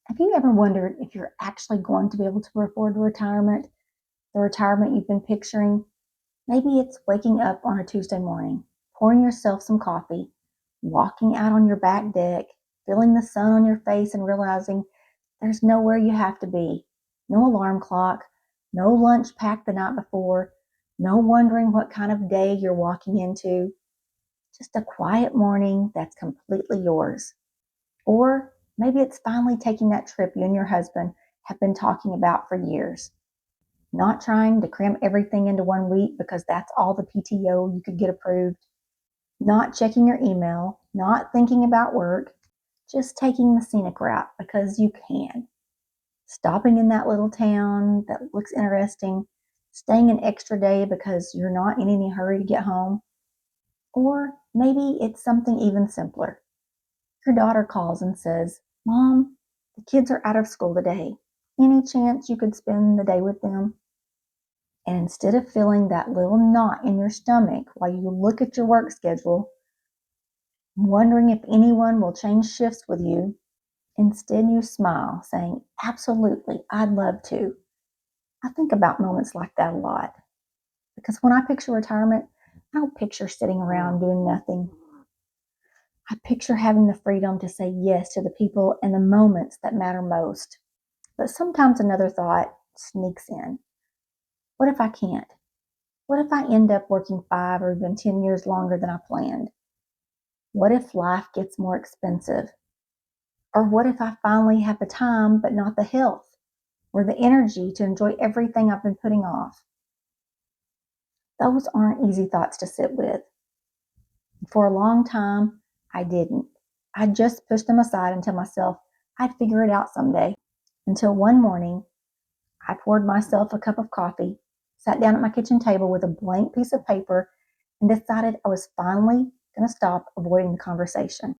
Have you ever wondered if you're actually going to be able to afford retirement, the retirement you've been picturing? Maybe it's waking up on a Tuesday morning, pouring yourself some coffee, walking out on your back deck, feeling the sun on your face, and realizing there's nowhere you have to be. No alarm clock, no lunch packed the night before, no wondering what kind of day you're walking into. Just a quiet morning that's completely yours. Or maybe it's finally taking that trip you and your husband have been talking about for years. Not trying to cram everything into 1 week because that's all the PTO you could get approved. Not checking your email, not thinking about work, just taking the scenic route because you can. Stopping in that little town that looks interesting, staying an extra day because you're not in any hurry to get home. Or maybe it's something even simpler. Your daughter calls and says, "Mom, the kids are out of school today. Any chance you could spend the day with them?" And instead of feeling that little knot in your stomach while you look at your work schedule, wondering if anyone will change shifts with you, instead you smile, saying, "Absolutely, I'd love to." I think about moments like that a lot because when I picture retirement, I don't picture sitting around doing nothing. I picture having the freedom to say yes to the people and the moments that matter most. But sometimes another thought sneaks in. What if I can't? What if I end up working 5 or even 10 years longer than I planned? What if life gets more expensive? Or what if I finally have the time but not the health or the energy to enjoy everything I've been putting off? Those aren't easy thoughts to sit with. For a long time, I didn't. I just pushed them aside and told myself I'd figure it out someday. Until one morning, I poured myself a cup of coffee, sat down at my kitchen table with a blank piece of paper, and decided I was finally going to stop avoiding the conversation.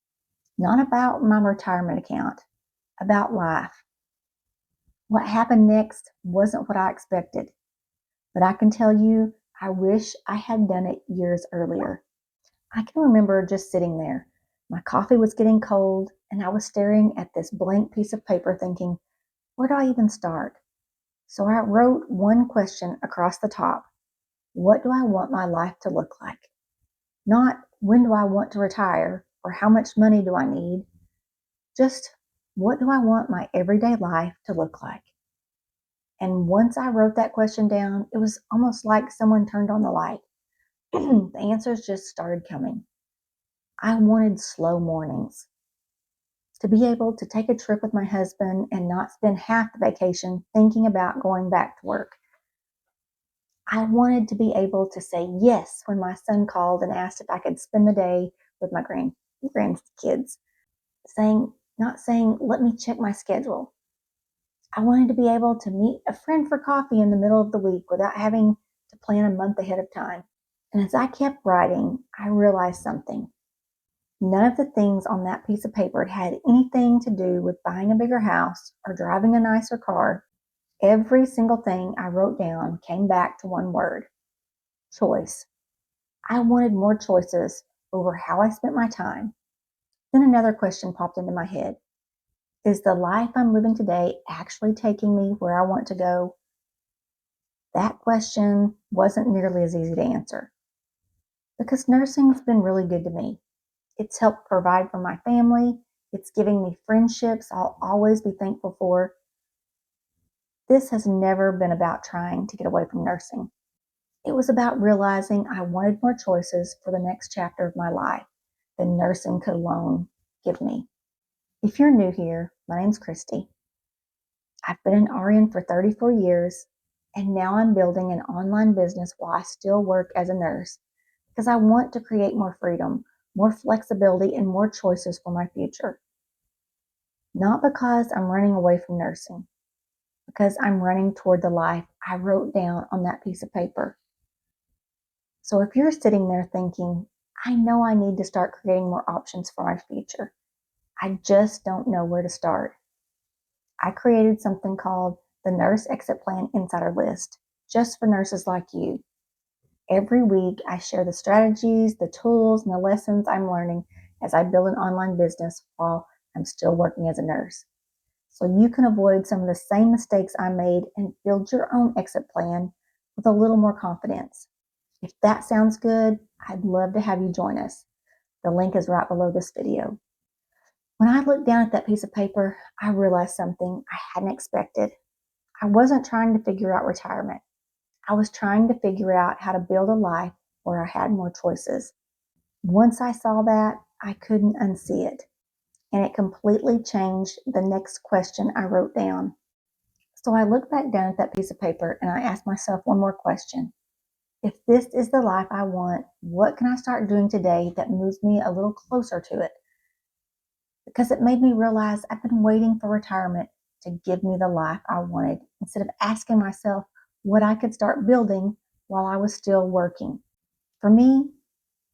Not about my retirement account, about life. What happened next wasn't what I expected, but I can tell you, I wish I had done it years earlier. I can remember just sitting there. My coffee was getting cold, and I was staring at this blank piece of paper thinking, where do I even start? So I wrote one question across the top. What do I want my life to look like? Not when do I want to retire or how much money do I need? Just what do I want my everyday life to look like? And once I wrote that question down, it was almost like someone turned on the light. The answers just started coming. I wanted slow mornings, to be able to take a trip with my husband and not spend half the vacation thinking about going back to work. I wanted to be able to say yes when my son called and asked if I could spend the day with my grandkids, not saying, let me check my schedule. I wanted to be able to meet a friend for coffee in the middle of the week without having to plan a month ahead of time. And as I kept writing, I realized something. None of the things on that piece of paper had anything to do with buying a bigger house or driving a nicer car. Every single thing I wrote down came back to one word: choice. I wanted more choices over how I spent my time. Then another question popped into my head. Is the life I'm living today actually taking me where I want to go? That question wasn't nearly as easy to answer because nursing's been really good to me. It's helped provide for my family. It's giving me friendships I'll always be thankful for. This has never been about trying to get away from nursing. It was about realizing I wanted more choices for the next chapter of my life than nursing could alone give me. If you're new here, my name's Christy. I've been an RN for 34 years, and now I'm building an online business while I still work as a nurse because I want to create more freedom, more flexibility, and more choices for my future. Not because I'm running away from nursing, because I'm running toward the life I wrote down on that piece of paper. So if you're sitting there thinking, I know I need to start creating more options for my future, I just don't know where to start, I created something called the Nurse Exit Plan Insider List, just for nurses like you. Every week, I share the strategies, the tools, and the lessons I'm learning as I build an online business while I'm still working as a nurse. so you can avoid some of the same mistakes I made and build your own exit plan with a little more confidence. If that sounds good, I'd love to have you join us. The link is right below this video. When I looked down at that piece of paper, I realized something I hadn't expected. I wasn't trying to figure out retirement. I was trying to figure out how to build a life where I had more choices. Once I saw that, I couldn't unsee it, and it completely changed the next question I wrote down. So I looked back down at that piece of paper and I asked myself one more question. If this is the life I want, what can I start doing today that moves me a little closer to it? Because it made me realize I've been waiting for retirement to give me the life I wanted instead of asking myself what I could start building while I was still working. For me,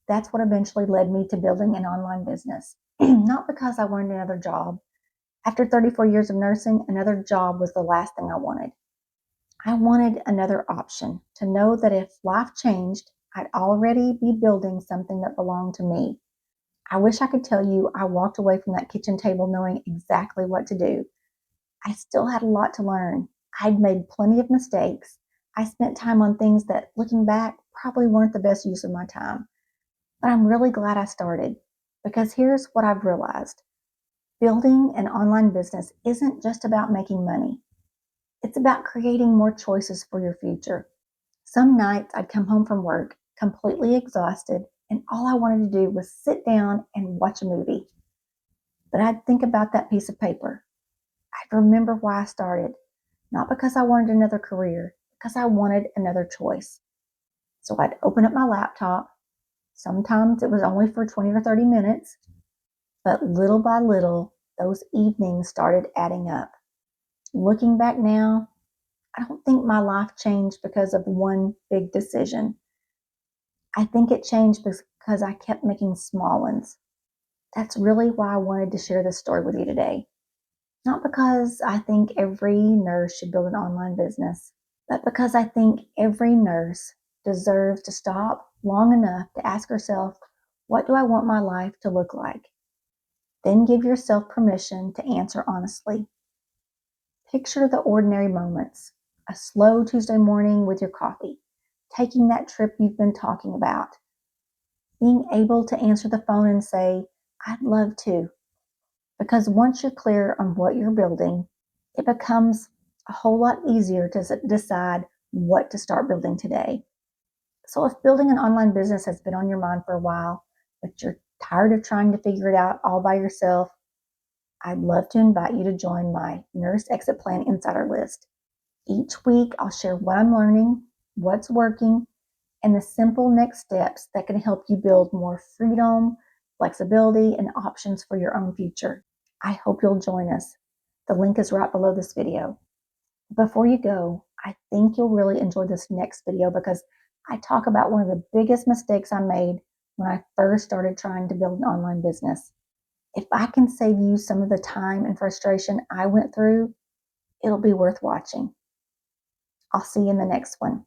that's what eventually led me to building an online business. Not because I wanted another job. After 34 years of nursing, another job was the last thing I wanted. I wanted another option to know that if life changed, I'd already be building something that belonged to me. I wish I could tell you I walked away from that kitchen table knowing exactly what to do. I still had a lot to learn. I'd made plenty of mistakes. I spent time on things that, looking back, probably weren't the best use of my time. But I'm really glad I started because here's what I've realized. Building an online business isn't just about making money. It's about creating more choices for your future. Some nights I'd come home from work completely exhausted, and all I wanted to do was sit down and watch a movie. But I'd think about that piece of paper. I'd remember why I started, not because I wanted another career, because I wanted another choice. So I'd open up my laptop. Sometimes it was only for 20 or 30 minutes, but little by little, those evenings started adding up. Looking back now, I don't think my life changed because of one big decision. I think it changed because I kept making small ones. That's really why I wanted to share this story with you today. Not because I think every nurse should build an online business, but because I think every nurse deserves to stop long enough to ask herself, what do I want my life to look like? Then give yourself permission to answer honestly. Picture the ordinary moments, a slow Tuesday morning with your coffee, taking that trip you've been talking about, being able to answer the phone and say, I'd love to. Because once you're clear on what you're building, it becomes a whole lot easier to decide what to start building today. So if building an online business has been on your mind for a while, but you're tired of trying to figure it out all by yourself, I'd love to invite you to join my Nurse Exit Plan Insider List. Each week, I'll share what I'm learning, what's working, and the simple next steps that can help you build more freedom, flexibility, and options for your own future. I hope you'll join us. The link is right below this video. Before you go, I think you'll really enjoy this next video because I talk about one of the biggest mistakes I made when I first started trying to build an online business. If I can save you some of the time and frustration I went through, it'll be worth watching. I'll see you in the next one.